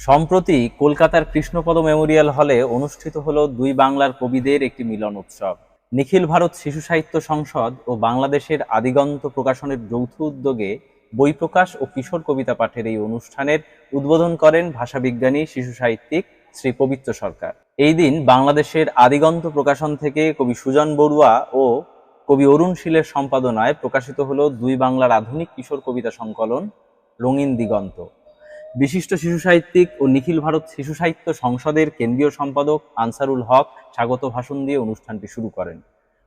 সম্প্রতি কলকাতার কৃষ্ণপদ মেমোরিয়াল হলে অনুষ্ঠিত হলো দুই বাংলার কবিদের একটি মিলন উৎসব। নিখিল ভারত শিশু সাহিত্য সংসদ ও বাংলাদেশের আদিগন্ত প্রকাশনের যৌথ উদ্যোগে বই প্রকাশ ও কিশোর কবিতা পাঠের এই অনুষ্ঠানের উদ্বোধন করেন ভাষাবিজ্ঞানী শিশু সাহিত্যিক শ্রী পবিত্র সরকার। এই দিন বাংলাদেশের আদিগন্ত প্রকাশন থেকে কবি সুজন বড়ুয়া ও কবি অরুণ শীলের সম্পাদনায় প্রকাশিত হলো দুই বাংলার আধুনিক কিশোর কবিতা সংকলন রঙিন দিগন্ত। বিশিষ্ট শিশু সাহিত্যিক ও নিখিল ভারত শিশু সাহিত্য সংসদের কেন্দ্রীয় সম্পাদক আনসারুল হক স্বাগত ভাষণ দিয়ে অনুষ্ঠানটি শুরু করেন।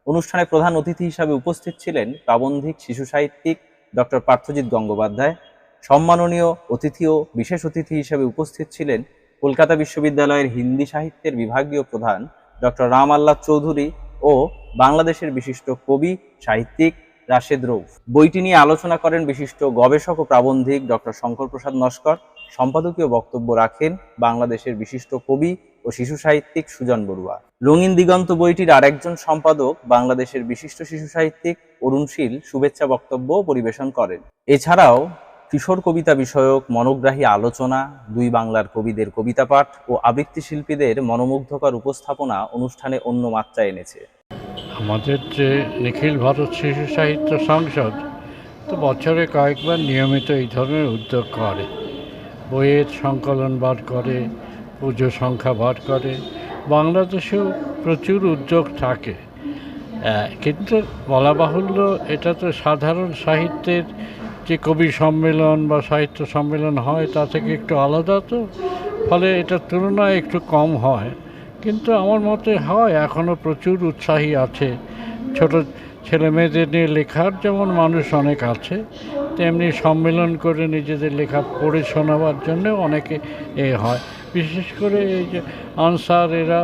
অনুষ্ঠানে প্রধান অতিথি হিসাবে উপস্থিত ছিলেন প্রাবন্ধিক শিশু সাহিত্যিক ডক্টর পার্থজিৎ গঙ্গোপাধ্যায়। সম্মাননীয় অতিথি ও বিশেষ অতিথি হিসাবে উপস্থিত ছিলেন কলকাতা বিশ্ববিদ্যালয়ের হিন্দি সাহিত্যের বিভাগীয় প্রধান ডক্টর রাম আল্লাহ চৌধুরী ও বাংলাদেশের বিশিষ্ট কবি সাহিত্যিক রাশেদ রৌফ। বইটি নিয়ে আলোচনা করেন বিশিষ্ট গবেষক ও প্রাবন্ধিক ডক্টর শঙ্কর প্রসাদ নস্কর। সম্পাদকীয় বক্তব্য রাখেন বাংলাদেশের বিশিষ্ট কবি ও শিশু সাহিত্যিক সুজন বড়ুয়া। রঙিন দিগন্ত বইটির আরেকজন সম্পাদক বাংলাদেশের বিশিষ্ট শিশু সাহিত্যিক অরুণ শীল শুভেচ্ছা বক্তব্য পরিবেশন করেন। এছাড়াও কিশোর কবিতা বিষয়ক মনোগ্রাহী আলোচনা, দুই বাংলার কবিদের কবিতা পাঠ ও আবৃত্তি শিল্পীদের মনোমুগ্ধকর উপস্থাপনা অনুষ্ঠানে অন্য মাত্রা এনেছে। আমাদের যে নিখিল ভারত শিশু সাহিত্য সংসদ তো বছরে কয়েকবার নিয়মিত এই ধরনের উদ্যোগ করে, বইয়ের সংকলন বার করে, পুজো সংখ্যা বার করে। বাংলাদেশেও প্রচুর উদ্যোগ থাকে, কিন্তু বলা বাহুল্য এটা তো সাধারণ সাহিত্যের যে কবি সম্মেলন বা সাহিত্য সম্মেলন হয় তা থেকে একটু আলাদা, তো ফলে এটার তুলনায় একটু কম হয়। কিন্তু আমার মতে হয় এখনও প্রচুর উৎসাহী আছে। ছোট ছেলে মেয়েদের নিয়ে লেখার যেমন মানুষ অনেক আছে, তেমনি সম্মেলন করে নিজেদের লেখা পড়ে শোনাবার জন্য অনেকে হয়। বিশেষ করে এই যে আনসার এরা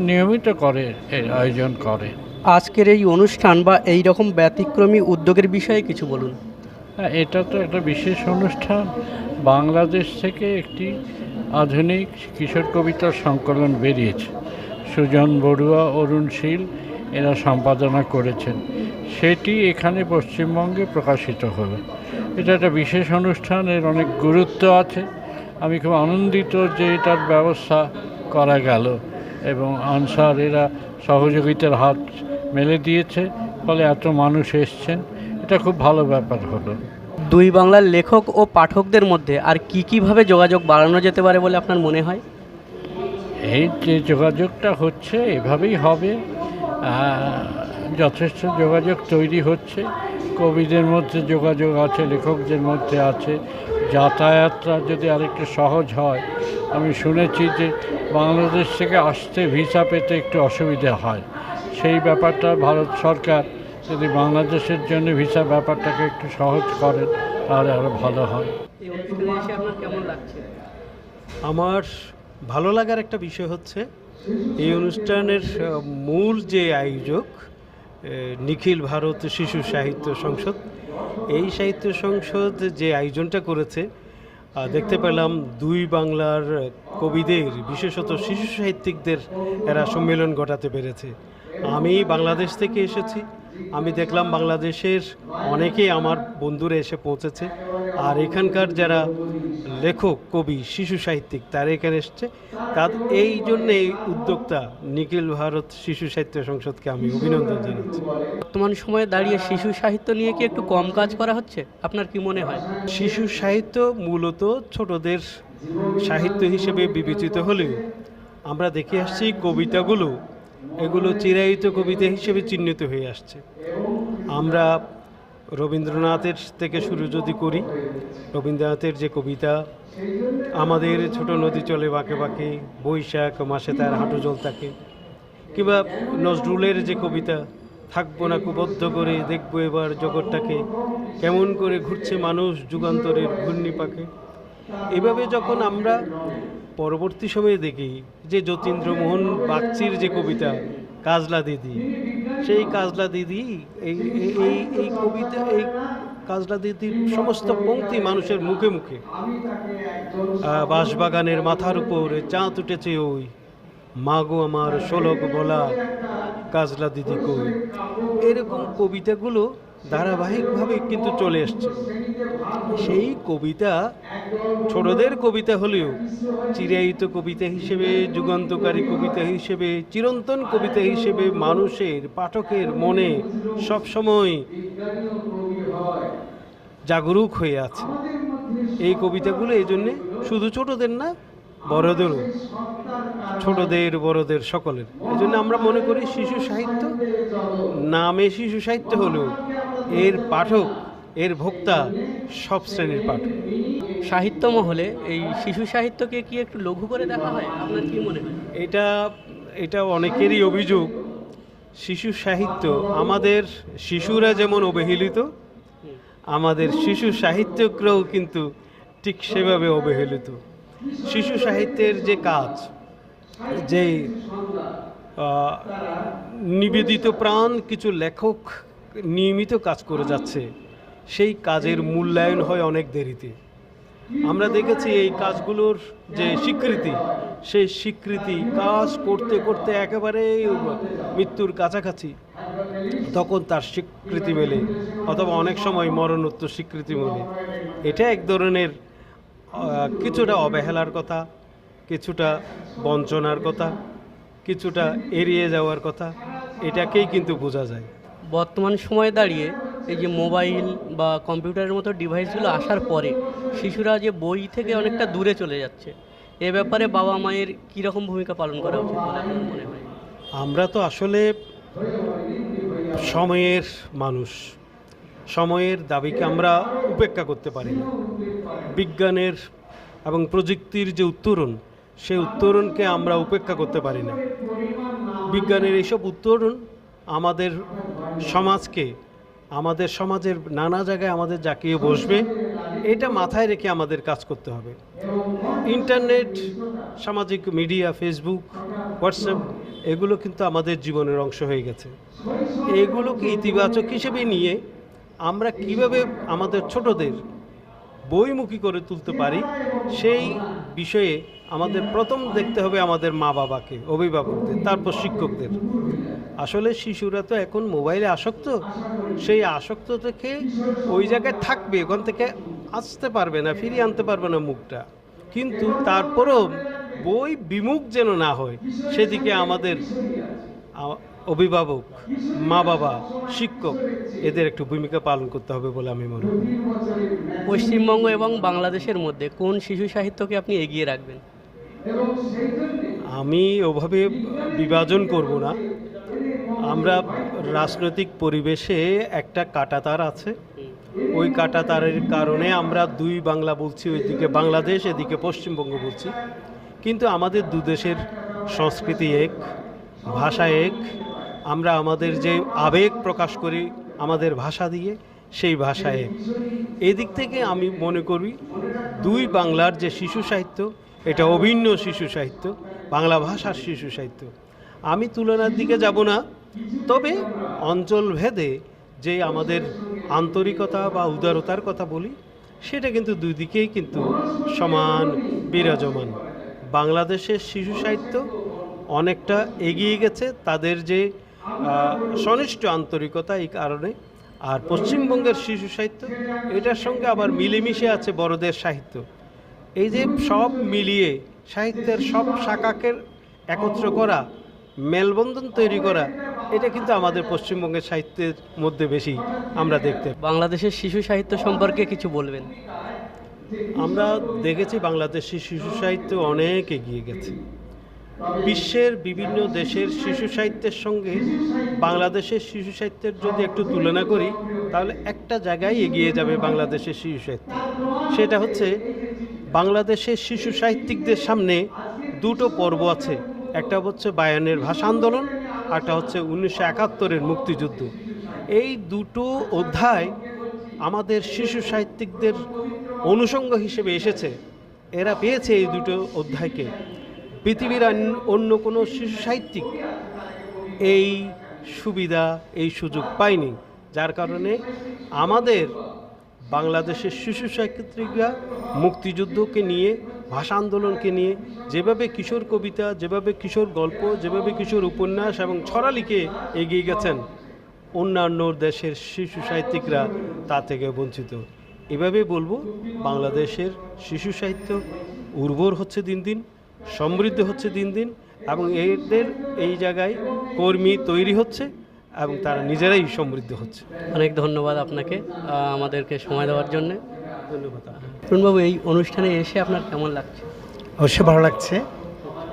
নিয়মিত করে, আয়োজন করে। আজকের এই অনুষ্ঠান বা এই রকম ব্যতিক্রমী উদ্যোগের বিষয়ে কিছু বলুন। হ্যাঁ, এটা তো একটা বিশেষ অনুষ্ঠান। বাংলাদেশ থেকে একটি আধুনিক কিশোর কবিতার সংকলন বেরিয়েছে, সুজন বড়ুয়া, অরুণ শীল এরা সম্পাদনা করেছেন। সেটি এখানে পশ্চিমবঙ্গে প্রকাশিত হবে। এটা একটা বিশেষ অনুষ্ঠান, এর অনেক গুরুত্ব আছে। আমি খুব আনন্দিত যে এটার ব্যবস্থা করা গেল এবং আনসার এরা সহযোগিতার হাত মেলে দিয়েছে, ফলে এত মানুষ এসছেন। এটা খুব ভালো ব্যাপার হলো। দুই বাংলার লেখক ও পাঠকদের মধ্যে আর কীভাবে যোগাযোগ বাড়ানো যেতে পারে বলে আপনার মনে হয়? এই যে যোগাযোগটা হচ্ছে এভাবেই হবে, যথেষ্ট যোগাযোগ তৈরি হচ্ছে। কবিদের মধ্যে যোগাযোগ আছে, লেখকদের মধ্যে আছে। যাতায়াতটা যদি আরেকটু সহজ হয়, আমি শুনেছি যে বাংলাদেশ থেকে আসতে ভিসা পেতে একটু অসুবিধা হয়। সেই ব্যাপারটা ভারত সরকার যদি বাংলাদেশের জন্য ভিসা ব্যাপারটাকে একটু সহজ করেন তাহলে আরও ভালো হয়। এই অনুষ্ঠানে এসে আপনার কেমন লাগছে? আমার ভালো লাগার একটা বিষয় হচ্ছে এই অনুষ্ঠানের মূল যে আয়োজক নিখিল ভারত শিশু সাহিত্য সংসদ, এই সাহিত্য সংসদ যে আয়োজনটা করেছে, দেখতে পেলাম দুই বাংলার কবিদের, বিশেষত শিশু সাহিত্যিকদের এরা সম্মেলন ঘটাতে পেরেছে। আমি বাংলাদেশ থেকে এসেছি, আমি দেখলাম বাংলাদেশের অনেকেই আমার বন্ধুরা এসে পৌঁছেছে, আর এখানকার যারা লেখক, কবি, শিশু সাহিত্যিক তারা এখানে এসছে। এই জন্যে এই উদ্যোক্তা নিখিল ভারত শিশু সাহিত্য সংসদকে আমি অভিনন্দন জানাচ্ছি। বর্তমান সময়ে দাঁড়িয়ে শিশু সাহিত্য নিয়ে কি একটু কম কাজ করা হচ্ছে? আপনার কি মনে হয়? শিশু সাহিত্য মূলত ছোটদের সাহিত্য হিসেবে বিবেচিত হলেও আমরা দেখে আসছি কবিতাগুলো, এগুলো চিরায়িত কবিতা হিসেবে চিহ্নিত হয়ে আসছে। আমরা রবীন্দ্রনাথের থেকে শুরু যদি করি, রবীন্দ্রনাথের যে কবিতা আমাদের ছোট নদী চলে বাঁকে বাঁকে, বৈশাখ মাসে তার হাঁটু জল থাকে, কিংবা নজরুলের যে কবিতা থাকবো না কুবদ্ধ করে, দেখবো এবার জগৎটাকে কেমন করে ঘুরছে মানুষ যুগান্তরের ঘূর্ণিপাকে। এভাবে যখন আমরা পরবর্তী সময়ে দেখি যে যতীন্দ্রমোহন বাগচির যে কবিতা কাজলা দিদি, সেই কাজলা দিদি এই কবিতা, এই কাজলা দিদির সমস্ত পংক্তি মানুষের মুখে মুখে। বাঁশবাগানের মাথার উপর চাঁদ উঠেছে ওই, মাগো আমার শোলক বলা কাজলা দিদি কই। এরকম কবিতাগুলো ধারাবাহিকভাবে কিন্তু চলে এসছে। সেই কবিতা ছোটদের কবিতা হলেও চিরায়িত কবিতা হিসেবে, যুগান্তকারী কবিতা হিসেবে, চিরন্তন কবিতা হিসেবে মানুষের, পাঠকের মনে সবসময় জাগরুক হয়ে আছে। এই কবিতাগুলো এই জন্যে শুধু ছোটদের না, বড়দেরও, ছোটদের বড়দের সকলের। এই জন্য আমরা মনে করি শিশু সাহিত্য নামে শিশু সাহিত্য হলেও এর পাঠক, এর ভোক্তা সব শ্রেণীর পাঠক। সাহিত্য মহলে এই শিশু সাহিত্যকে কি একটু লঘু করে দেখা হয়, আপনার কি মনে হয়? এটা অনেকেরই অভিযোগ। শিশু সাহিত্য, আমাদের শিশুরা যেমন অবহেলিত, আমাদের শিশু সাহিত্যকরাও কিন্তু ঠিক সেভাবে অবহেলিত। শিশু সাহিত্যের যে কাজ, যে নিবেদিত প্রাণ কিছু লেখক নিয়মিত কাজ করে যাচ্ছে, সেই কাজের মূল্যায়ন হয় অনেক দেরিতে। আমরা দেখেছি এই কাজগুলোর যে স্বীকৃতি, সেই স্বীকৃতি কাজ করতে করতে একেবারে মৃত্যুর কাছাকাছি, তখন তার স্বীকৃতি মেলে, অথবা অনেক সময় মরণোত্তর স্বীকৃতি মেলে। এটা এক ধরনের কিছুটা অবহেলার কথা, কিছুটা বঞ্চনার কথা, কিছুটা এড়িয়ে যাওয়ার কথা, এটাকেই কিন্তু বোঝা যায়। বর্তমান সময়ে দাঁড়িয়ে এই যে মোবাইল বা কম্পিউটারের মতো ডিভাইসগুলো আসার পরে শিশুরা যে বই থেকে অনেকটা দূরে চলে যাচ্ছে, এ ব্যাপারে বাবা মায়ের কীরকম ভূমিকা পালন করা উচিত বলে আপনার মনে হয়? আমরা তো আসলে সময়ের মানুষ, সময়ের দাবিকে আমরা উপেক্ষা করতে পারি না। বিজ্ঞানের এবং প্রযুক্তির যে উত্তরণ, সেই উত্তরণকে আমরা উপেক্ষা করতে পারি না। বিজ্ঞানের এইসব উত্তরণ আমাদের সমাজকে, আমাদের সমাজের নানা জায়গায় আমাদের জাকিয়ে বসবে, এটা মাথায় রেখে আমাদের কাজ করতে হবে। ইন্টারনেট, সামাজিক মিডিয়া, ফেসবুক, হোয়াটসঅ্যাপ, এগুলো কিন্তু আমাদের জীবনের অংশ হয়ে গেছে। এগুলোকে ইতিবাচক হিসেবে নিয়ে আমরা কিভাবে আমাদের ছোটদের বইমুখী করে তুলতে পারি, সেই বিষয়ে আমাদের প্রথম দেখতে হবে আমাদের মা বাবাকে, অভিভাবকদের, তারপর শিক্ষকদের। আসলে শিশুরা তো এখন মোবাইলে আসক্ত, সেই আসক্ত থেকে ওই জায়গায় থাকবে, ওখান থেকে আসতে পারবে না, ফিরিয়ে আনতে পারবে না মুখটা। কিন্তু তারপরও বই বিমুখ যেন না হয়, সেদিকে আমাদের অভিভাবক, মা বাবা, শিক্ষক, এদের একটু ভূমিকা পালন করতে হবে বলে আমি মনে করি। পশ্চিমবঙ্গ এবং বাংলাদেশের মধ্যে কোন শিশু সাহিত্যকে আপনি এগিয়ে রাখবেন? আমি ওভাবে বিভাজন করব না। আমরা রাজনৈতিক পরিবেশে একটা কাঁটাতার আছে, ওই কাঁটাতারের কারণে আমরা দুই বাংলা বলছি, ওইদিকে বাংলাদেশ, এদিকে পশ্চিমবঙ্গ বলছি। কিন্তু আমাদের দু দেশের সংস্কৃতি এক, ভাষা এক। আমরা আমাদের যে আবেগ প্রকাশ করি আমাদের ভাষা দিয়ে, সেই ভাষা এক। এদিক থেকে আমি মনে করি দুই বাংলার যে শিশু সাহিত্য, এটা অভিন্ন শিশু সাহিত্য, বাংলা ভাষার শিশু সাহিত্য। আমি তুলনার দিকে যাব না, তবে অঞ্চলভেদে যে আমাদের আন্তরিকতা বা উদারতার কথা বলি, সেটা কিন্তু দুই দিকেই কিন্তু সমান বিরাজমান। বাংলাদেশের শিশু সাহিত্য অনেকটা এগিয়ে গেছে তাদের যে সনিষ্ঠ আন্তরিকতা, এই কারণে। আর পশ্চিমবঙ্গের শিশু সাহিত্য এটার সঙ্গে আবার মিলেমিশে আছে বড়দের সাহিত্য। এই যে সব মিলিয়ে সাহিত্যের সব শাখাকে একত্র করা, মেলবন্ধন তৈরি করা, এটা কিন্তু আমাদের পশ্চিমবঙ্গের সাহিত্যের মধ্যে বেশি আমরা দেখতে। বাংলাদেশের শিশু সাহিত্য সম্পর্কে কিছু বলবেন? আমরা দেখেছি বাংলাদেশের শিশু সাহিত্য অনেক এগিয়ে গেছে। বিশ্বের বিভিন্ন দেশের শিশু সাহিত্যের সঙ্গে বাংলাদেশের শিশু সাহিত্যের যদি একটু তুলনা করি, তাহলে একটা জায়গায় এগিয়ে যাবে বাংলাদেশের শিশু সাহিত্য। সেটা হচ্ছে বাংলাদেশের শিশু সাহিত্যিকদের সামনে দুটো পর্ব আছে, একটা হচ্ছে বায়ান্নের ভাষা আন্দোলন, একটা হচ্ছে 1971-এর মুক্তিযুদ্ধ। এই দুটো অধ্যায় আমাদের শিশু সাহিত্যিকদের অনুষঙ্গ হিসেবে এসেছে। এরা পেয়েছে এই দুটো অধ্যায়কে। পৃথিবীর অন্য কোনো শিশু সাহিত্যিক এই সুবিধা, এই সুযোগ পায়নি, যার কারণে আমাদের বাংলাদেশের শিশু সাহিত্যিকরা মুক্তিযুদ্ধকে নিয়ে, ভাষা আন্দোলনকে নিয়ে যেভাবে কিশোর কবিতা, যেভাবে কিশোর গল্প, যেভাবে কিশোর উপন্যাস এবং ছড়া লিখে এগিয়ে গেছেন, অন্যান্য দেশের শিশু সাহিত্যিকরা তা থেকে বঞ্চিত। এভাবে বলবো বাংলাদেশের শিশু সাহিত্য উর্বর হচ্ছে দিন দিন, সমৃদ্ধ হচ্ছে দিন দিন, এবং এদের এই জায়গায় কর্মী তৈরি হচ্ছে এবং তারা নিজেরাই সমৃদ্ধ হচ্ছে। অনেক ধন্যবাদ আপনাকে আমাদেরকে সময় দেওয়ার জন্য। ধন্যবাদ। তরুণবাবু, এই অনুষ্ঠানে এসে আপনার কেমন লাগছে? অবশ্যই ভালো লাগছে,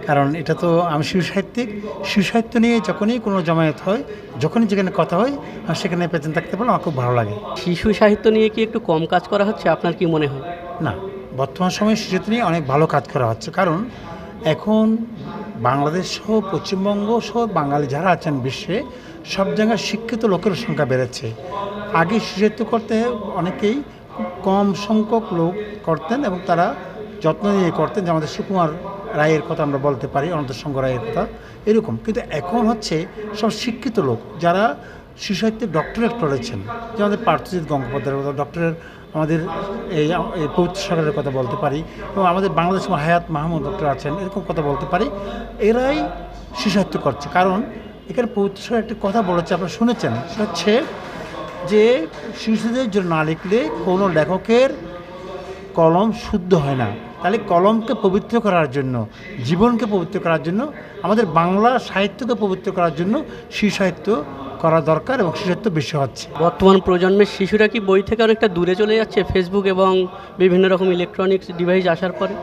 কারণ এটা তো আমি শিশু সাহিত্যিক, শিশু সাহিত্য নিয়ে যখনই কোনো জমায়েত হয়, যখনই যেখানে কথা হয়, আমি সেখানে প্রেজেন্ট থাকতে পারলে আমার খুব ভালো লাগে। শিশু সাহিত্য নিয়ে কি একটু কম কাজ করা হচ্ছে, আপনার কি মনে হয়? না, বর্তমান সময়ে শিশু সাহিত্য নিয়ে অনেক ভালো কাজ করা হচ্ছে, কারণ এখন বাংলাদেশ সহ পশ্চিমবঙ্গ সহ বাঙালি যারা আছেন বিশ্বে সব জায়গায় শিক্ষিত লোকের সংখ্যা বেড়েছে। আগে শিশু সাহিত্য করতে অনেকেই খুব কম সংখ্যক লোক করতেন এবং তারা যত্ন নিয়ে করতেন, যে আমাদের সুকুমার রায়ের কথা আমরা বলতে পারি, অনন্তসংঘ রায়ের কথা এরকম। কিন্তু এখন হচ্ছে সব শিক্ষিত লোক যারা শিশু সাহিত্যে ডক্টরেট করেছেন, যে আমাদের পার্থজিৎ গঙ্গোপাধ্যায়ের কথা, ডক্টরের আমাদের এই পবিত্র সরকারের কথা বলতে পারি, এবং আমাদের বাংলাদেশ হায়াত মাহমুদ ডক্টর আছেন, এরকম কথা বলতে পারি। এরাই শিশু সাহিত্য করছে, কারণ এখানে পবিত্র সরকার একটি কথা বলেছে, আপনারা শুনেছেন, সেটা হচ্ছে যে শিশুদের জন্য না লিখলে কোনো লেখকের কলম শুদ্ধ হয় না। তাহলে কলমকে পবিত্র করার জন্য, জীবনকে পবিত্র করার জন্য, আমাদের বাংলা সাহিত্যকে পবিত্র করার জন্য শিশু সাহিত্য করা দরকার, এবং শিশু সাহিত্য বেশি হচ্ছে। বর্তমান প্রজন্মের শিশুরা কি বই থেকে অনেকটা দূরে চলে যাচ্ছে ফেসবুক এবং বিভিন্ন রকম ইলেকট্রনিক্স ডিভাইস আসার পরে?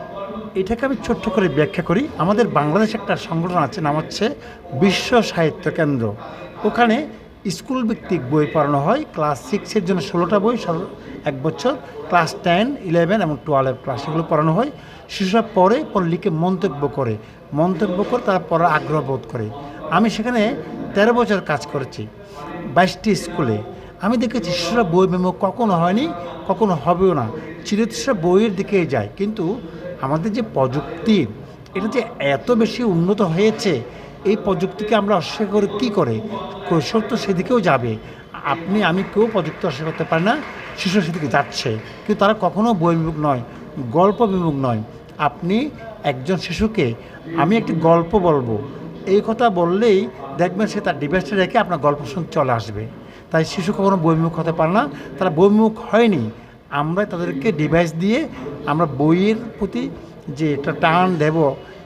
এটাকে আমি ছোট্ট করে ব্যাখ্যা করি। আমাদের বাংলাদেশে একটা সংগঠন আছে, নাম হচ্ছে বিশ্ব সাহিত্য কেন্দ্র। ওখানে স্কুল ভিত্তিক বই পড়ানো হয়। ক্লাস 6-এর জন্য 16টা বই, 1 বছর, ক্লাস 10, 11 এবং 12 ক্লাস, এগুলো পড়ানো হয়। শিশুরা পড়ে লিখে মন্তব্য করে তারা পড়ার আগ্রহ বোধ করে। আমি সেখানে 13 বছর কাজ করেছি 22টি স্কুলে। আমি দেখেছি শিশুরা বই বিমুখ কখনো হয়নি, কখনো হবেও না, চিরতৃষ্ণা বইয়ের দিকেই যায়। কিন্তু আমাদের যে প্রযুক্তি, এটা যে এত বেশি উন্নত হয়েছে, এই প্রযুক্তিকে আমরা অস্বীকার করে কী করে? কৈশোর তো সেদিকেও যাবে। আমি কেউ প্রযুক্তি অস্বীকার করতে পারে না, শিশু সেদিকে যাচ্ছে, কিন্তু তারা কখনো বই বিমুখ নয়, গল্প বিমুখ নয়। আপনি একজন শিশুকে আমি একটি গল্প বলবো, এই কথা বললেই দেখবেন সে তার ডিভাইসটা রেখে আপনার গল্প শুনতে চলে আসবে। তাই শিশু কখনো বইমুখ হতে পারে না, তারা বইমুখ হয়নি। আমরা তাদেরকে ডিভাইস দিয়ে আমরা বইয়ের প্রতি যে একটা টান দেব,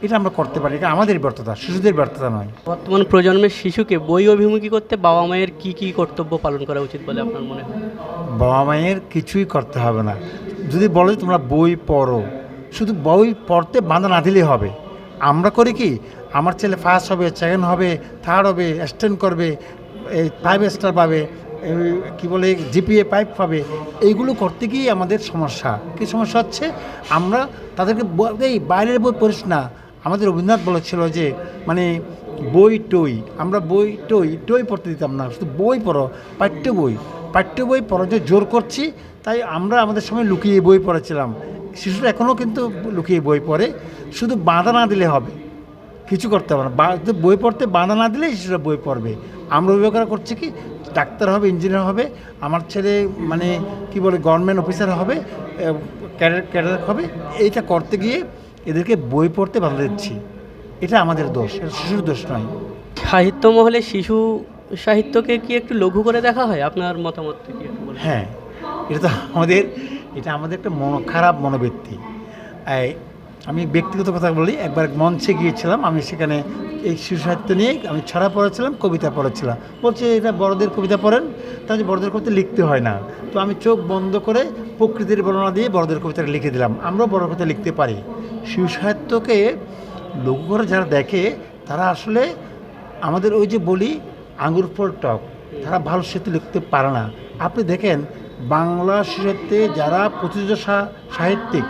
এটা আমরা করতে পারি। এটা আমাদের ব্যর্থতা, শিশুদের ব্যর্থতা নয়। বর্তমান প্রজন্মের শিশুকে বই অভিমুখী করতে বাবা মায়ের কি কি কর্তব্য পালন করা উচিত বলে আপনার মনে হয়? বাবা মায়ের কিছুই করতে হবে না। যদি বলে তোমরা বই পড়ো, শুধু বই পড়তে বাধা না দিলেই হবে। আমরা করি কি, আমার ছেলে ফার্স্ট হবে, সেকেন্ড হবে, থার্ড হবে, স্ট্যান্ড করবে, 5 স্টার পাবে, কী বলে জিপিএ 5 পাবে, এইগুলো করতে গিয়ে আমাদের সমস্যা। কী সমস্যা হচ্ছে? আমরা তাদেরকে এই বাইরের বই পড়িস না। আমাদের রবীন্দ্রনাথ বলেছিল যে মানে বই টই, আমরা বই টই পড়তে দিতাম না, শুধু বই পড়ো, পাঠ্য বই পড়ো যে জোর করছি। তাই আমরা আমাদের সময় লুকিয়ে বই পড়েছিলাম। শিশুরা এখনও কিন্তু লুকিয়ে বই পড়ে, শুধু বাধা না দিলে হবে, কিছু করতে হবে না। বই পড়তে বাধা না দিলে শিশুরা বই পড়বে। আমরা অভিভাবকরা করছি কি, ডাক্তার হবে, ইঞ্জিনিয়ার হবে, আমার ছেলে মানে কি বলে গভর্নমেন্ট অফিসার হবে, ক্যাডার হবে, এইটা করতে গিয়ে এদেরকে বই পড়তে বাধা দিচ্ছি। এটা আমাদের দোষ, এটা শিশুর দোষ নয়। সাহিত্য মহলে শিশু সাহিত্যকে কি একটু লঘু করে দেখা হয়? আপনার মতামত কি একটু বলুন। হ্যাঁ, এটা আমাদের একটা খারাপ মনোবৃত্তি। আমি ব্যক্তিগত কথা বলি, একবার মঞ্চে গিয়েছিলাম, আমি সেখানে এই শিশু সাহিত্য নিয়ে আমি ছড়া পড়েছিলাম, কবিতা পড়েছিলাম। বলছে এটা বড়দের কবিতা পড়েন, তাহলে বড়দের কবিতা লিখতে হয় না। তো আমি চোখ বন্ধ করে প্রকৃতির বর্ণনা দিয়ে বড়দের কবিতাটা লিখে দিলাম। আমরাও বড় কবিতা লিখতে পারি। শিশু সাহিত্যকে লঘু করে যারা দেখে, তারা আসলে আমাদের ওই যে বলি আঙুর ফল টক, তারা ভালো সাহিত্য লিখতে পারে না। আপনি দেখেন বাংলা সাহিত্যে যারা প্রতিষ্ঠিত সাহিত্যিক,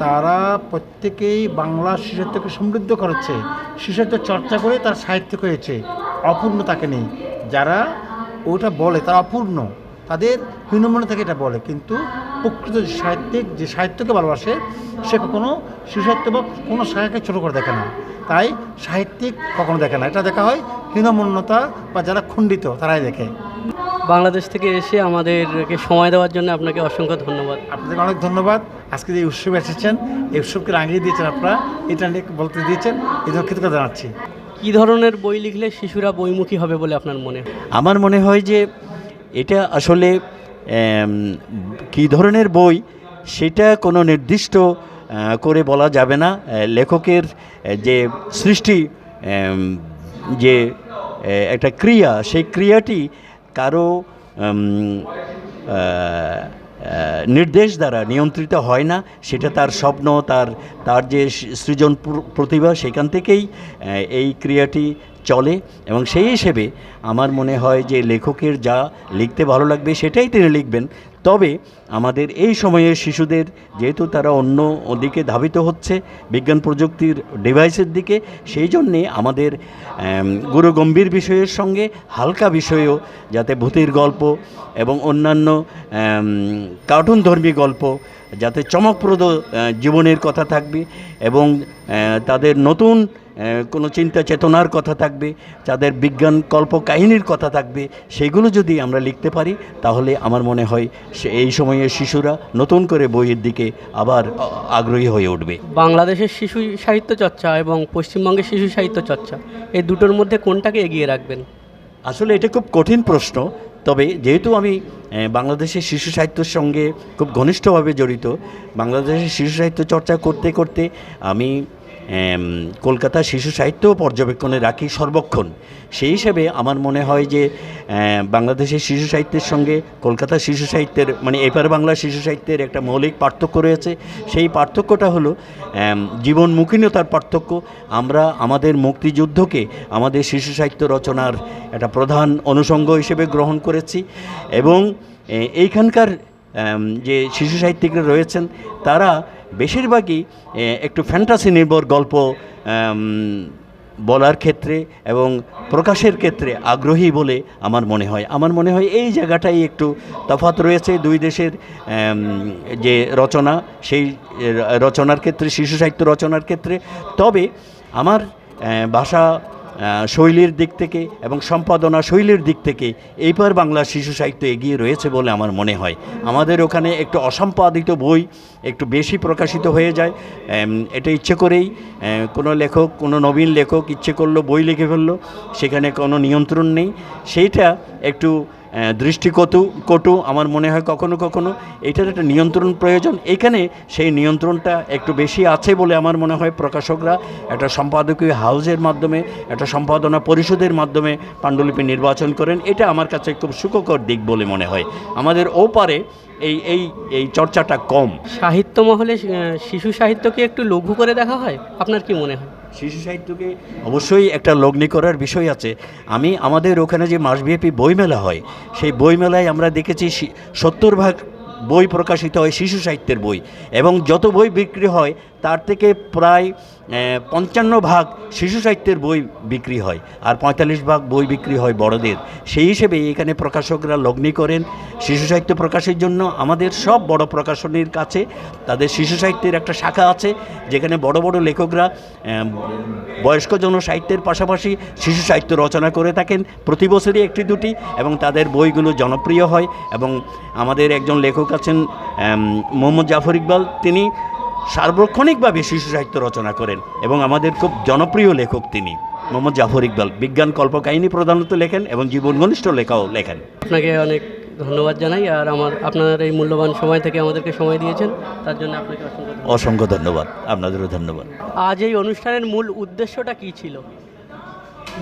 তারা প্রত্যেকেই বাংলা সাহিত্যকে সমৃদ্ধ করেছে, সাহিত্য চর্চা করে তার সাহিত্য হয়েছে। অপূর্ণ তাকে নেই। যারা ওটা বলে তারা অপূর্ণ, তাদের হীনমনে থেকে এটা বলে। কিন্তু প্রকৃত সাহিত্যিক যে সাহিত্যকে ভালোবাসে, সে কখনো সাহিত্য বা কোনো শাখাকে ছোটো করে দেখে না। তাই সাহিত্যিক কখনো দেখে না, এটা দেখা হয় হীনমন্যতা বা যারা খণ্ডিত তারাই দেখে। বাংলাদেশ থেকে এসে আমাদেরকে সময় দেওয়ার জন্য আপনাকে অসংখ্য ধন্যবাদ। আপনাদের অনেক ধন্যবাদ। আজকে যে উৎসবে এসেছেন, এই উৎসবকে রাঙিয়ে দিয়েছেন আপনারা, এটা নিয়ে বলতে দিয়েছেন, এই জন্য কৃতজ্ঞতা জানাচ্ছি। কী ধরনের বই লিখলে শিশুরা বইমুখী হবে বলে আপনার মনে হয়? আমার মনে হয় যে এটা আসলে কী ধরনের বই সেটা কোনো নির্দিষ্ট করে বলা যাবে না। লেখকের যে সৃষ্টি, যে একটা ক্রিয়া, সেই ক্রিয়াটি কারো নির্দেশ দ্বারা নিয়ন্ত্রিত হয় না। সেটা তার স্বপ্ন, তার যে সৃজন প্রতিভা, সেখান থেকেই এই ক্রিয়াটি চলে। এবং সেই হিসেবে আমার মনে হয় যে লেখকের যা লিখতে ভালো লাগবে সেটাই তিনি লিখবেন। তবে আমাদের এই সময়ে শিশুদের, যেহেতু তারা অন্য দিকে ধাবিত হচ্ছে, বিজ্ঞান প্রযুক্তির ডিভাইসের দিকে, সেই জন্যে আমাদের গুরুগম্ভীর বিষয়ের সঙ্গে হালকা বিষয়েও, যাতে ভূতের গল্প এবং অন্যান্য কার্টুনধর্মী গল্প, যাতে চমকপ্রদ জীবনের কথা থাকবে এবং তাদের নতুন কোনো চিন্তা চেতনার কথা থাকবে, তাদের বিজ্ঞান কল্পকাহিনীর কথা থাকবে, সেগুলো যদি আমরা লিখতে পারি তাহলে আমার মনে হয় এই সময়ে শিশুরা নতুন করে বইয়ের দিকে আবার আগ্রহী হয়ে উঠবে। বাংলাদেশের শিশু সাহিত্য চর্চা এবং পশ্চিমবঙ্গের শিশু সাহিত্য চর্চা, এই দুটোর মধ্যে কোনটাকে এগিয়ে রাখবেন? আসলে এটা খুব কঠিন প্রশ্ন। তবে যেহেতু আমি বাংলাদেশের শিশু সাহিত্যের সঙ্গে খুব ঘনিষ্ঠভাবে জড়িত, বাংলাদেশের শিশু সাহিত্য চর্চা করতে করতে আমি কলকাতা শিশু সাহিত্য পর্যবেক্ষণে রাখি সর্বক্ষণ। সেই হিসেবে আমার মনে হয় যে বাংলাদেশের শিশু সাহিত্যের সঙ্গে কলকাতা শিশু সাহিত্যের, মানে এপার বাংলা শিশু সাহিত্যের একটা মৌলিক পার্থক্য রয়েছে। সেই পার্থক্যটা হলো জীবনমুখিনতার পার্থক্য। আমরা আমাদের মুক্তিযুদ্ধকে আমাদের শিশু সাহিত্য রচনার একটা প্রধান অনুষঙ্গ হিসেবে গ্রহণ করেছি এবং এইখানকার যে শিশু সাহিত্যিকরা রয়েছেন তারা বেশিরভাগই একটু ফ্যান্টাসি নির্ভর গল্প বলার ক্ষেত্রে এবং প্রকাশের ক্ষেত্রে আগ্রহী বলে আমার মনে হয় এই জায়গাটাই একটু তফাৎ রয়েছে দুই দেশের যে রচনা, সেই রচনার ক্ষেত্রে, শিশু সাহিত্য রচনার ক্ষেত্রে। তবে আমার ভাষা শৈলীর দিক থেকে এবং সম্পাদনা শৈলীর দিক থেকে এইবার বাংলা শিশু সাহিত্য এগিয়ে রয়েছে বলে আমার মনে হয়। আমাদের ওখানে একটু অসম্পাদিত বই একটু বেশি প্রকাশিত হয়ে যায়। এটা ইচ্ছে করেই কোনো লেখক, কোনো নবীন লেখক ইচ্ছে করলো বই লিখে ফেললো, সেখানে কোনো নিয়ন্ত্রণ নেই। সেইটা একটু দৃষ্টিকটু আমার মনে হয় কখনো কখনো। এটার একটা নিয়ন্ত্রণ প্রয়োজন। এখানে সেই নিয়ন্ত্রণটা একটু বেশি আছে বলে আমার মনে হয় প্রকাশকরা একটা সম্পাদকীয় হাউসের মাধ্যমে, একটা সম্পাদনা পরিষদের মাধ্যমে পাণ্ডুলিপি নির্বাচন করেন। এটা আমার কাছে খুব সুখকর দিক বলে মনে হয়। আমাদের ওপারে এই চর্চাটা কম। সাহিত্য মহলে শিশু সাহিত্যকে একটু লঘু করে দেখা হয়, আপনার কি মনে হয়? শিশু সাহিত্যকে অবশ্যই একটা লগ্নি করার বিষয় আছে। আমাদের ওখানে যে মাসব্যাপী বইমেলা হয়, সেই বইমেলায় আমরা দেখেছি 70% বই প্রকাশিত হয় শিশু সাহিত্যের বই, এবং যত বই বিক্রি হয় তার থেকে প্রায় 55% শিশু সাহিত্যের বই বিক্রি হয়, আর 45% বই বিক্রি হয় বড়দের। সেই হিসেবে এখানে প্রকাশকরা লগ্নি করেন শিশু সাহিত্য প্রকাশের জন্য। আমাদের সব বড় প্রকাশনীর কাছে তাদের শিশু সাহিত্যের একটা শাখা আছে, যেখানে বড় বড় লেখকরা বয়স্ক জন সাহিত্যের পাশাপাশি শিশু সাহিত্য রচনা করে থাকেন প্রতি বছরই একটি দুটি, এবং তাদের বইগুলো জনপ্রিয় হয়। এবং আমাদের একজন লেখক আছেন মোহাম্মদ জাফর ইকবাল, তিনি সার্বক্ষণিকভাবে শিশু সাহিত্য রচনা করেন এবং আমাদের খুব জনপ্রিয় লেখক তিনি মোহাম্মদ জাফর ইকবাল। বিজ্ঞান কল্পকাহিনী প্রধানত লেখেন এবং জীবন ঘনিষ্ঠ লেখাও লেখেন। আপনাকে অনেক ধন্যবাদ জানাই, আর আপনার এই মূল্যবান সময় থেকে আমাদেরকে সময় দিয়েছেন তার জন্য আপনাকে অসংখ্য ধন্যবাদ। আপনাদেরও ধন্যবাদ। আজ এই অনুষ্ঠানের মূল উদ্দেশ্যটা কী ছিল?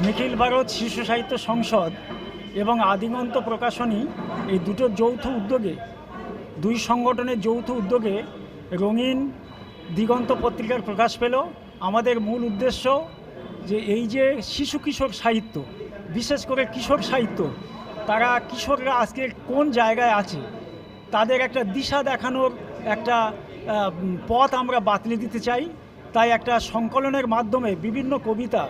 নিখিল ভারত শিশু সাহিত্য সংসদ এবং আদিগন্ত প্রকাশনী, এই দুটো যৌথ উদ্যোগে, দুই সংগঠনের যৌথ উদ্যোগে রঙিন দিগন্ত পত্রিকার প্রকাশ পেল। আমাদের মূল উদ্দেশ্য যে এই যে শিশু কিশোর সাহিত্য, বিশেষ করে কিশোর সাহিত্য, তারা কিশোররা আজকে কোন জায়গায় আছে তাদের একটা দিশা দেখানোর একটা পথ আমরা বাতলে দিতে চাই। তাই একটা সংকলনের মাধ্যমে বিভিন্ন কবিতা,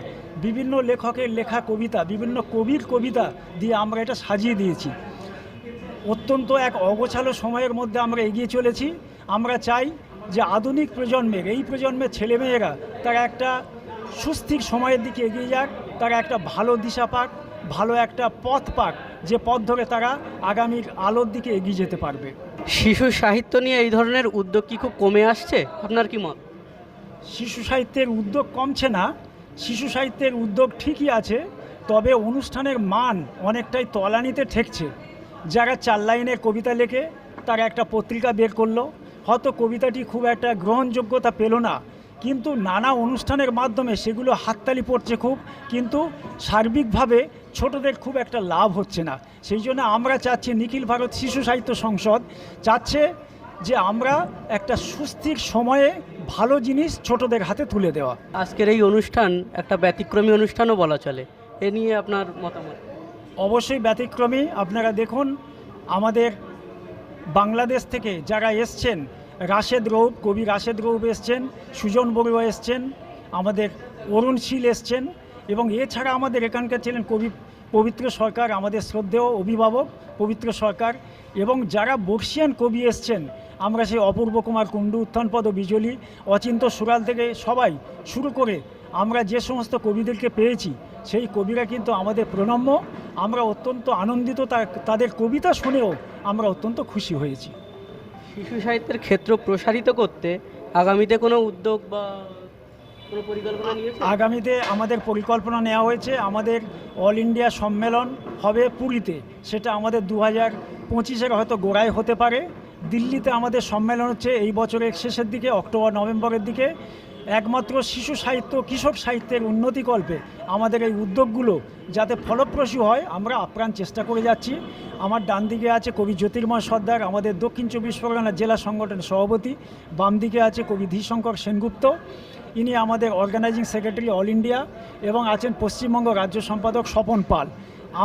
বিভিন্ন লেখকের লেখা কবিতা, বিভিন্ন কবির কবিতা দিয়ে আমরা এটা সাজিয়ে দিয়েছি। অত্যন্ত এক অগোছালো সময়ের মধ্যে আমরা এগিয়ে চলেছি। আমরা চাই যে আধুনিক প্রজন্মের, এই প্রজন্মের ছেলেমেয়েরা তারা একটা সুস্থির সময়ের দিকে এগিয়ে যাক, তারা একটা ভালো দিশা পাক, ভালো একটা পথ পাক, যে পথ ধরে তারা আগামীর আলোর দিকে এগিয়ে যেতে পারবে। শিশু সাহিত্য নিয়ে এই ধরনের উদ্যোগ কি খুব কমে আসছে, আপনার কি মত? শিশু সাহিত্যের উদ্যোগ কমছে না, শিশু সাহিত্যের উদ্যোগ ঠিকই আছে, তবে অনুষ্ঠানের মান অনেকটাই তলানিতে ঠেকছে। যারা 4 লাইনের কবিতা লেখে তারা একটা পত্রিকা বের করলো, হয়তো কবিতাটি খুব একটা গ্রহণযোগ্যতা পেল না, কিন্তু নানা অনুষ্ঠানের মাধ্যমে সেগুলো হাততালি পড়ছে খুব, কিন্তু সার্বিকভাবে ছোটদের খুব একটা লাভ হচ্ছে না। সেই জন্য আমরা চাচ্ছি, নিখিল ভারত শিশু সাহিত্য সংসদ চাচ্ছে যে আমরা একটা সুস্থির সময়ে ভালো জিনিস ছোটদের হাতে তুলে দেওয়া। আজকের এই অনুষ্ঠান একটা ব্যতিক্রমী অনুষ্ঠানও বলা চলে, এ নিয়ে আপনার মতামত? অবশ্যই ব্যতিক্রমী। আপনারা দেখুন, আমাদের বাংলাদেশ থেকে যারা এসছেন, রাশেদ রৌফ, কবি রাশেদ রৌফ এসছেন, সুজন বড়ুয়া এসছেন, আমাদের অরুণ শীল এসছেন, এবং এছাড়া আমাদের এখানকার ছিলেন কবি পবিত্র সরকার, আমাদের শ্রদ্ধেয় অভিভাবক পবিত্র সরকার, এবং যারা বর্ষিয়ান কবি এসছেন, আমরা সেই অপূর্ব কুমার কুণ্ডু, উত্থানপদ বিজলি, অচিন্ত সুরাল থেকে সবাই শুরু করে আমরা যে সমস্ত কবিদেরকে পেয়েছি, সেই কবিরা কিন্তু আমাদের প্রণম্য। আমরা অত্যন্ত আনন্দিত, তাদের কবিতা শুনেও আমরা অত্যন্ত খুশি হয়েছি। শিশু সাহিত্যের ক্ষেত্র প্রসারিত করতে আগামীতে কোনো উদ্যোগ বা কোনো পরিকল্পনা নিয়েছে? আগামীতে আমাদের পরিকল্পনা নেওয়া হয়েছে, আমাদের অল ইন্ডিয়া সম্মেলন হবে পুরীতে, সেটা আমাদের 2025-এর হয়তো গোড়ায় হতে পারে। দিল্লিতে আমাদের সম্মেলন হচ্ছে এই বছরের শেষের দিকে, অক্টোবর নভেম্বরের দিকে। একমাত্র শিশু সাহিত্য, কিশোর সাহিত্যের উন্নতিকল্পে আমাদের এই উদ্যোগগুলো যাতে ফলপ্রসূ হয়, আমরা আপ্রাণ চেষ্টা করে যাচ্ছি। আমার ডান দিকে আছে কবি জ্যোতির্ময় সর্দার, আমাদের দক্ষিণ 24 পরগনা জেলা সংগঠনের সভাপতি। বাম দিকে আছে কবি ধীশঙ্কর সেনগুপ্ত, ইনি আমাদের অর্গানাইজিং সেক্রেটারি অল ইন্ডিয়া, এবং আছেন পশ্চিমবঙ্গ রাজ্য সম্পাদক স্বপন পাল।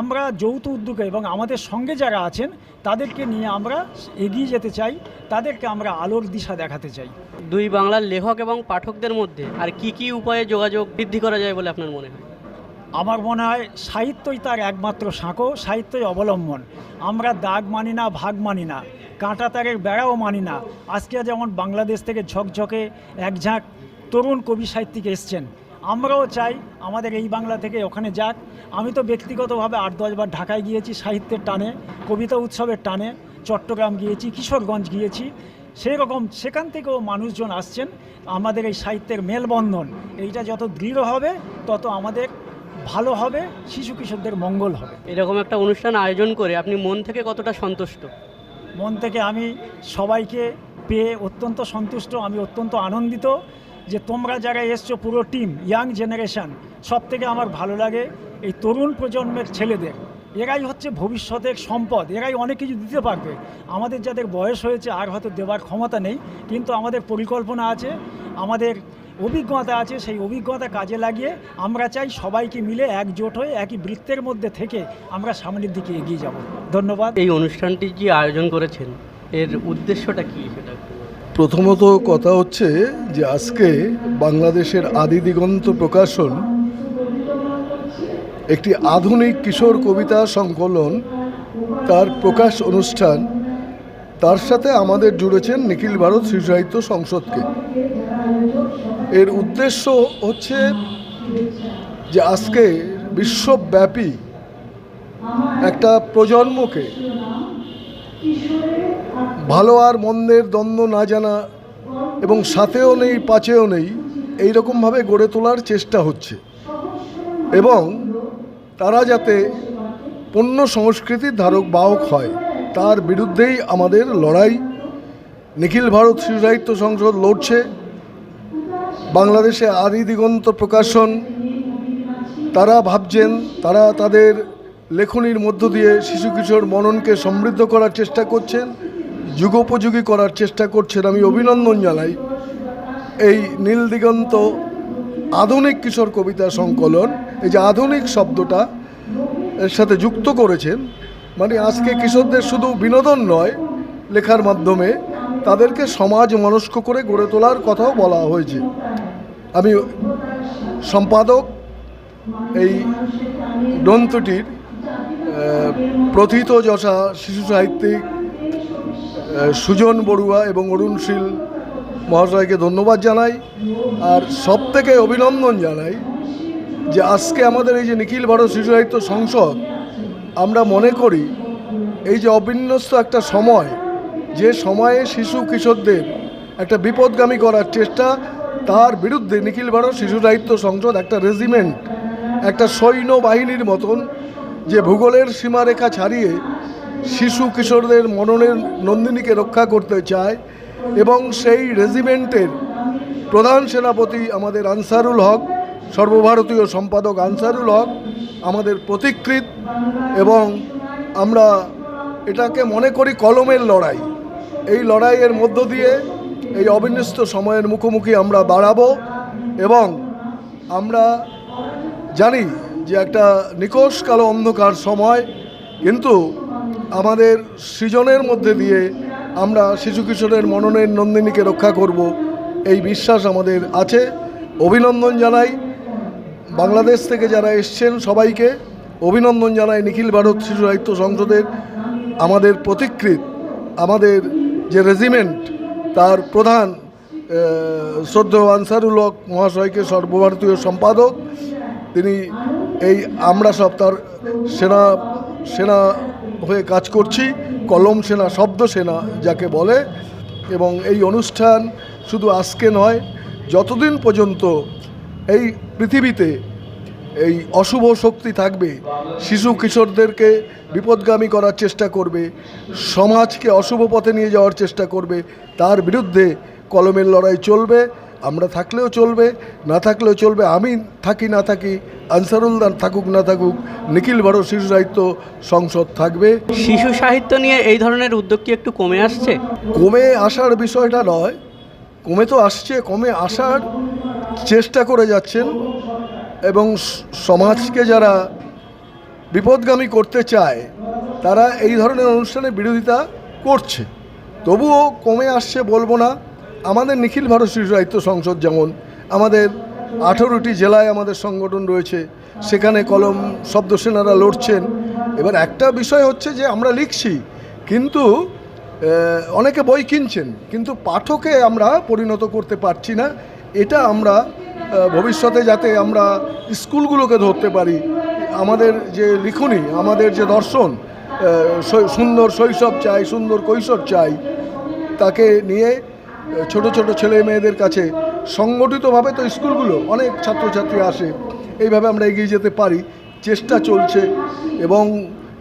আমরা যৌথ উদ্যোগে এবং আমাদের সঙ্গে যারা আছেন তাদেরকে নিয়ে আমরা এগিয়ে যেতে চাই, তাদেরকে আমরা আলোর দিশা দেখাতে চাই। দুই বাংলার লেখক এবং পাঠকদের মধ্যে আর কি উপায়ে যোগাযোগ বৃদ্ধি করা যায় বলে আপনার মনে হয়? আমার মনে হয় সাহিত্যই তার একমাত্র সাঁকো, সাহিত্যই অবলম্বন। আমরা দাগ মানি না, ভাগ মানি না, কাঁটা তারের বেড়াও মানি না। আজকে যেমন বাংলাদেশ থেকে ঝকঝকে একঝাঁক তরুণ কবি সাহিত্যিক এসছেন, আমরাও চাই আমাদের এই বাংলা থেকে ওখানে যাক। আমি তো ব্যক্তিগতভাবে 8-10 বার ঢাকায় গিয়েছি সাহিত্যের টানে, কবিতা উৎসবের টানে, চট্টগ্রাম গিয়েছি, কিশোরগঞ্জ গিয়েছি। সেই রকম সেখান থেকেও মানুষজন আসছেন। আমাদের এই সাহিত্যের মেলবন্ধন এইটা যত দৃঢ় হবে, তত আমাদের ভালো হবে, শিশু কিশোরদের মঙ্গল হবে। এরকম একটা অনুষ্ঠান আয়োজন করে আপনি মন থেকে কতটা সন্তুষ্ট? মন থেকে আমি সবাইকে পেয়ে অত্যন্ত সন্তুষ্ট, আমি অত্যন্ত আনন্দিত যে তোমরা যারা এসছো, পুরো টিম, ইয়াং জেনারেশান, সব থেকে আমার ভালো লাগে এই তরুণ প্রজন্মের ছেলেদের। এরাই হচ্ছে ভবিষ্যতের সম্পদ, এরাই অনেক কিছু দিতে পারবে। আমাদের যাদের বয়স হয়েছে আর হয়তো দেওয়ার ক্ষমতা নেই, কিন্তু আমাদের পরিকল্পনা আছে, আমাদের অভিজ্ঞতা আছে, সেই অভিজ্ঞতা কাজে লাগিয়ে আমরা চাই সবাইকে মিলে একজোট হয়ে একই বৃত্তের মধ্যে থেকে আমরা সামনের দিকে এগিয়ে যাব। ধন্যবাদ। এই অনুষ্ঠানটি যে আয়োজন করেছেন, এর উদ্দেশ্যটা কী সেটা? প্রথমত কথা হচ্ছে যে আজকে বাংলাদেশের আদি দিগন্ত প্রকাশন একটি আধুনিক কিশোর কবিতা সংকলন, তার প্রকাশ অনুষ্ঠান, তার সাথে আমাদের জুড়েছেন নিখিল ভারত শিশু সাহিত্য সংসদকে। এর উদ্দেশ্য হচ্ছে যে আজকে বিশ্বব্যাপী একটা প্রজন্মকে ভালো আর মন্দের দ্বন্দ্ব না জানা এবং সাথেও নেই পাছেও নেই এই রকমভাবে গড়ে তোলার চেষ্টা হচ্ছে, এবং তারা যাতে পণ্য সংস্কৃতির ধারক বাহক হয় তার বিরুদ্ধেই আমাদের লড়াই। নিখিল ভারত শিশু সাহিত্য সংসদ লড়ছে। বাংলাদেশে আদি দিগন্ত প্রকাশন, তারা ভাবছেন, তারা তাদের লেখনীর মধ্য দিয়ে শিশু কিশোর মননকে সমৃদ্ধ করার চেষ্টা করছেন, যুগোপযোগী করার চেষ্টা করছেন। আমি অভিনন্দন জানাই এই নীল দিগন্ত আধুনিক কিশোর কবিতা সংকলন, এই যে আধুনিক শব্দটা এর সাথে যুক্ত করেছেন, মানে আজকে কিশোরদের শুধু বিনোদন নয়, লেখার মাধ্যমে তাদেরকে সমাজ মনস্ক করে গড়ে তোলার কথাও বলা হয়েছে। আমি সম্পাদক এই গ্রন্থটির, প্রথিত যশা শিশু সাহিত্যিক সুজন বড়ুয়া এবং অরুণ শীল মহাশয়কে ধন্যবাদ জানাই। আর সব থেকে অভিনন্দন জানাই যে আজকে আমাদের এই যে নিখিল ভারত শিশু সাহিত্য সংসদ, আমরা মনে করি এই যে অবিন্যস্ত একটা সময়, যে সময়ে শিশু কিশোরদের একটা বিপদগামী করার চেষ্টা, তার বিরুদ্ধে নিখিল ভারত শিশু সাহিত্য সংসদ একটা রেজিমেন্ট, একটা সৈন্যবাহিনীর মতন যে ভূগোলের সীমারেখা ছাড়িয়ে শিশু কিশোরদের মননের নন্দিনীকে রক্ষা করতে চায় এবং সেই রেজিমেন্টের প্রধান সেনাপতি আমাদের আনসারুল হক, সর্বভারতীয় সম্পাদক আনসারুল হক আমাদের প্রতিকৃত, এবং আমরা এটাকে মনে করি কলমের লড়াই। এই লড়াইয়ের মধ্য দিয়ে এই অবিন্যস্ত সময়ের মুখোমুখি আমরা দাঁড়াবো এবং আমরা জানি যে একটা নিকষ কালো অন্ধকার সময়, কিন্তু আমাদের সৃজনের মধ্যে দিয়ে আমরা শিশু কিশোরের মননের নন্দিনীকে রক্ষা করব, এই বিশ্বাস আমাদের আছে। অভিনন্দন জানাই বাংলাদেশ থেকে যারা এসছেন সবাইকে, অভিনন্দন জানাই নিখিল ভারত শিশু সাহিত্য সংসদের আমাদের প্রতিকৃত, আমাদের যে রেজিমেন্ট তার প্রধান শ্রদ্ধেয় আনসারুল হক মহাশয়কে, সর্বভারতীয় সম্পাদক। তিনি আমরা সব তার সেনা হয়ে কাজ করছি, কলম সেনা, শব্দ সেনা যাকে বলে। এবং এই অনুষ্ঠান শুধু আজকে নয়, যতদিন পর্যন্ত এই পৃথিবীতে এই অশুভ শক্তি থাকবে, শিশু কিশোরদেরকে বিপদগামী করার চেষ্টা করবে, সমাজকে অশুভ পথে নিয়ে যাওয়ার চেষ্টা করবে, তার বিরুদ্ধে কলমের লড়াই চলবে। আমরা থাকলেও চলবে, না থাকলেও চলবে, আমি থাকি না থাকি, আনসারুলদার থাকুক না থাকুক, নিখিল ভারত শিশু সাহিত্য সংসদ থাকবে। শিশু সাহিত্য নিয়ে এই ধরনের উদ্যোগ কি একটু কমে আসছে? কমে আসার বিষয়টা নয়, কমে তো আসছে, কমে আসার চেষ্টা করে যাচ্ছেন এবং সমাজকে যারা বিপদগামী করতে চায় তারা এই ধরনের অনুষ্ঠানে বিরোধিতা করছে। তবুও কমে আসছে বলবো না। আমাদের নিখিল ভারত শিশু সাহিত্য সংসদ যেমন, আমাদের 18টি জেলায় আমাদের সংগঠন রয়েছে, সেখানে কলম শব্দ সেনারা লড়ছেন। এবার একটা বিষয় হচ্ছে যে আমরা লিখছি, কিন্তু অনেকে বই কিনছেন, কিন্তু পাঠকে আমরা পরিণত করতে পারছি না। এটা আমরা ভবিষ্যতে যাতে আমরা স্কুলগুলোকে ধরতে পারি, আমাদের যে লিখনি, আমাদের যে দর্শন, সুন্দর শৈশব চাই, সুন্দর কৈশোর চাই, তাকে নিয়ে ছোট ছোট ছেলে মেয়েদের কাছে সংগঠিতভাবে তো স্কুলগুলো অনেক ছাত্রছাত্রী আসে, এইভাবে আমরা এগিয়ে যেতে পারি। চেষ্টা চলছে এবং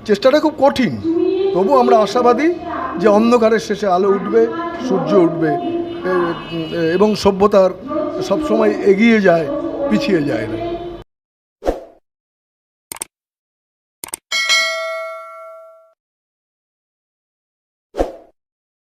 চেষ্টাটা খুব কঠিন, তবু আমরা আশাবাদী যে অন্ধকারের শেষে আলো উঠবে, সূর্য উঠবে এবং সভ্যতার সবসময় এগিয়ে যায়, পিছিয়ে যায় না।